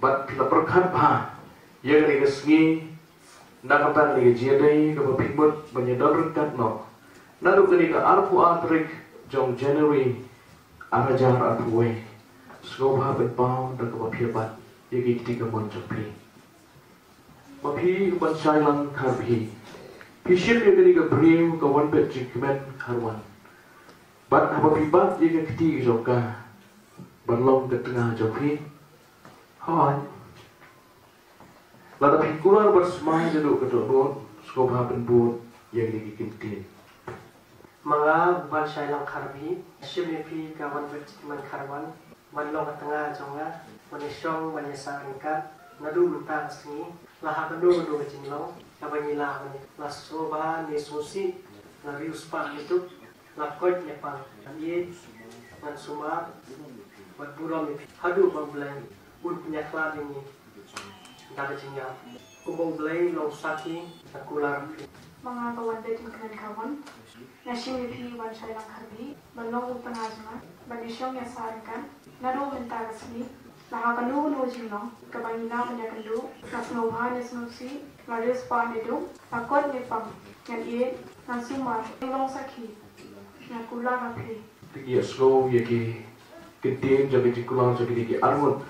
bat la perkhat ba ye ni ga sngi na ka tan ni je dai ka ba phimut ba ni dor kat no na du ni ka arpu atrik jong January arajar atwe skoba bet pau da ka ba phia bat ye gi ti ka mon chok phi ba phi ban sai lang khar phi phi ship ye ni ka brim ka wan bet treatment kharwan bat ha ba phi bat ye ka ti jok ka ban long ka tengah jok phi hai la da phi kular bersmai jadu ka do skoba ben bu ye gi kintin mga ban sai lang kharbi shime phi ka wan bet man kharwan man long tanga jonga man shong man sa ka nadu luta sni la ha do jinglong ka bani la bani la soba ni susi la rius pa itu la kot ne pa ye man suma wat burom hadu bamblai un punya klan ini da jinga ko bamblai long saki akular mga kawan bet kan kawan Nashimi pi wan sai lang kharbi manong upanajma banishong ya sarankan nado mentagasni lahakanu no jino kabanina manyakandu nasnoha nesnusi maris panedu akot nepam yan e nasumar ngong sakhi nakula rapi tigi slow ye ki kintin jagi tikulang jagi ki armut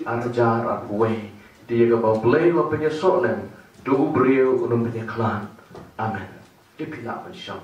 arajar atwe dia ga ba play wa penyesok nan du brio unum penyeklan amen ipila ban syam